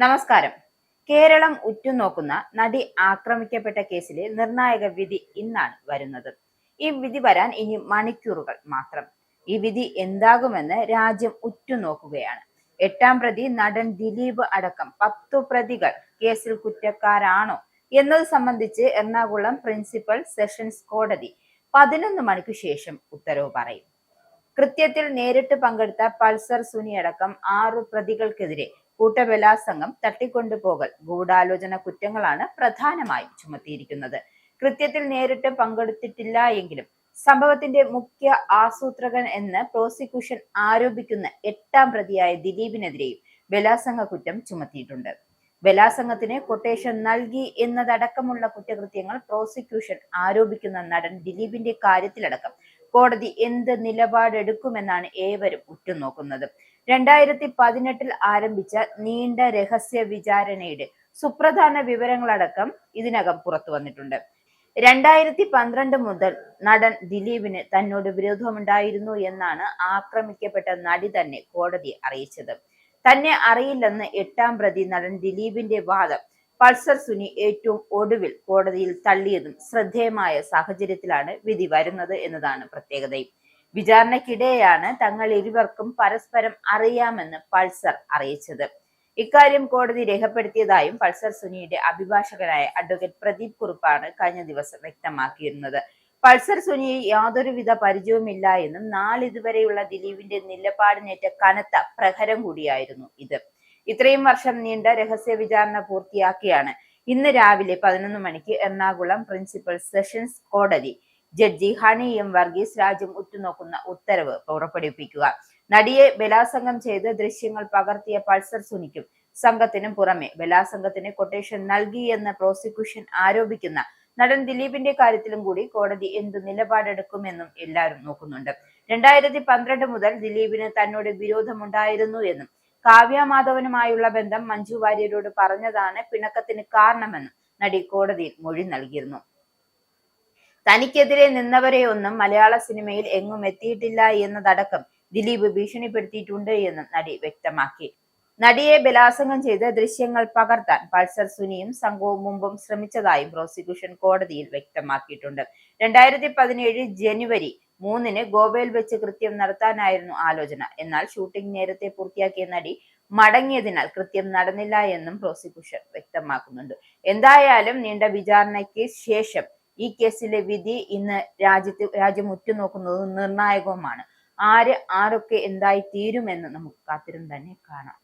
നമസ്കാരം. കേരളം ഉറ്റുനോക്കുന്ന നടി ആക്രമിക്കപ്പെട്ട കേസിലെ നിർണായക വിധി ഇന്നാണ് വരുന്നത്. ഈ വിധി വരാൻ ഇനി മണിക്കൂറുകൾ മാത്രം. ഈ വിധി എന്താകുമെന്ന് രാജ്യം ഉറ്റുനോക്കുകയാണ്. 8-ാം പ്രതി നടൻ ദിലീപ് അടക്കം 10 പ്രതികൾ കേസിൽ കുറ്റക്കാരാണോ എന്നത് സംബന്ധിച്ച് എറണാകുളം പ്രിൻസിപ്പൽ സെഷൻസ് കോടതി 11 മണിക്ക് ശേഷം ഉത്തരവ് പറയും. കൃത്യത്തിൽ നേരിട്ട് പങ്കെടുത്ത പൾസർ സുനി അടക്കം 6 പ്രതികൾക്കെതിരെ കൂട്ടബലാത്സംഗം, തട്ടിക്കൊണ്ടുപോകൽ, ഗൂഢാലോചന കുറ്റങ്ങളാണ് പ്രധാനമായും ചുമത്തിയിരിക്കുന്നത്. കൃത്യത്തിൽ നേരിട്ട് പങ്കെടുത്തിട്ടില്ല എങ്കിലും സംഭവത്തിന്റെ മുഖ്യ ആസൂത്രകൻ എന്ന് പ്രോസിക്യൂഷൻ ആരോപിക്കുന്ന 8-ാം പ്രതിയായ ദിലീപിനെതിരെയും ബലാത്സംഗ കുറ്റം ചുമത്തിയിട്ടുണ്ട്. ബലാത്സംഗത്തിന് കൊട്ടേഷൻ നൽകി എന്നതടക്കമുള്ള കുറ്റകൃത്യങ്ങൾ പ്രോസിക്യൂഷൻ ആരോപിക്കുന്ന നടൻ ദിലീപിന്റെ കാര്യത്തിലടക്കം കോടതി എന്ത് നിലപാടെടുക്കുമെന്നാണ് ഏവരും ഉറ്റുനോക്കുന്നത്. 2018 ആരംഭിച്ച നീണ്ട രഹസ്യ വിചാരണയുടെ സുപ്രധാന വിവരങ്ങളടക്കം ഇതിനകം പുറത്തു വന്നിട്ടുണ്ട്. 2012 മുതൽ നടൻ ദിലീപിന് തന്നോട് വിരോധമുണ്ടായിരുന്നു എന്നാണ് ആക്രമിക്കപ്പെട്ട നടി തന്നെ കോടതിയെ അറിയിച്ചത്. തന്നെ അറിയില്ലെന്ന് 8-ാം പ്രതി നടൻ ദിലീപിന്റെ വാദം പൾസർ സുനി ഏറ്റവും ഒടുവിൽ കോടതിയിൽ തള്ളിയതും ശ്രദ്ധേയമായ സാഹചര്യത്തിലാണ് വിധി വരുന്നത് എന്നതാണ് പ്രത്യേകതയും. വിചാരണയ്ക്കിടെയാണ് തങ്ങൾ ഇരുവർക്കും പരസ്പരം അറിയാമെന്ന് പൾസർ അറിയിച്ചത്. ഇക്കാര്യം കോടതി രേഖപ്പെടുത്തിയതായും പൾസർ സുനിയുടെ അഭിഭാഷകനായ അഡ്വക്കേറ്റ് പ്രദീപ് കുറുപ്പാണ് കഴിഞ്ഞ ദിവസം വ്യക്തമാക്കിയിരുന്നത്. പൾസർ സുനിയെ യാതൊരുവിധ പരിചയവുമില്ല എന്നും നാളിതുവരെയുള്ള ദിലീപിന്റെ നിലപാടിനേറ്റ കനത്ത പ്രഹരം കൂടിയായിരുന്നു ഇത്. ഇത്രയും വർഷം നീണ്ട രഹസ്യ വിചാരണ പൂർത്തിയാക്കിയാണ് ഇന്ന് രാവിലെ 11 മണിക്ക് എറണാകുളം പ്രിൻസിപ്പൽ സെഷൻസ് കോടതി ജഡ്ജി ഹണി എം വർഗീസ് രാജ്യം ഉറ്റുനോക്കുന്ന ഉത്തരവ് പുറപ്പെടുവിപ്പിക്കുക. നടിയെ ബലാത്സംഗം ചെയ്ത് ദൃശ്യങ്ങൾ പകർത്തിയ പൾസർ സുനിക്കും സംഘത്തിനും പുറമെ ബലാത്സംഗത്തിന് കൊട്ടേഷൻ നൽകിയെന്ന് പ്രോസിക്യൂഷൻ ആരോപിക്കുന്ന നടൻ ദിലീപിന്റെ കാര്യത്തിലും കൂടി കോടതി എന്തു നിലപാടെടുക്കുമെന്നും എല്ലാവരും നോക്കുന്നുണ്ട്. 2012 മുതൽ ദിലീപിന് തന്നോട് വിരോധമുണ്ടായിരുന്നു എന്നും കാവ്യ മാധവനുമായുള്ള ബന്ധം മഞ്ജു വാര്യരോട് പറഞ്ഞതാണ് പിണക്കത്തിന് കാരണമെന്നും നടി കോടതിയിൽ മൊഴി നൽകിയിരുന്നു. തനിക്കെതിരെ നിന്നവരെയൊന്നും മലയാള സിനിമയിൽ എങ്ങും എത്തിയിട്ടില്ല എന്നതടക്കം ദിലീപ് ഭീഷണിപ്പെടുത്തിയിട്ടുണ്ട് എന്നും നടി വ്യക്തമാക്കി. നടിയെ ബലാത്സംഗം ചെയ്ത് ദൃശ്യങ്ങൾ പകർത്താൻ പൾസർ സുനിയും സംഘവും മുമ്പും ശ്രമിച്ചതായും പ്രോസിക്യൂഷൻ കോടതിയിൽ വ്യക്തമാക്കിയിട്ടുണ്ട്. 2017 ജനുവരി 3-ന് ഗോവയിൽ വെച്ച് കൃത്യം നടത്താനായിരുന്നു ആലോചന. എന്നാൽ ഷൂട്ടിംഗ് നേരത്തെ പൂർത്തിയാക്കിയ നടി മടങ്ങിയതിനാൽ കൃത്യം നടന്നില്ല എന്നും പ്രോസിക്യൂഷൻ വ്യക്തമാക്കുന്നുണ്ട്. എന്തായാലും നീണ്ട വിചാരണയ്ക്ക് ശേഷം ഈ കേസിലെ വിധി ഇന്ന് രാജ്യം ഉറ്റുനോക്കുന്നത് നിർണായകവുമാണ്. ആരൊക്കെ എന്തായി തീരുമെന്ന് നമുക്ക് കാത്തിരുന്ന് തന്നെ കാണാം.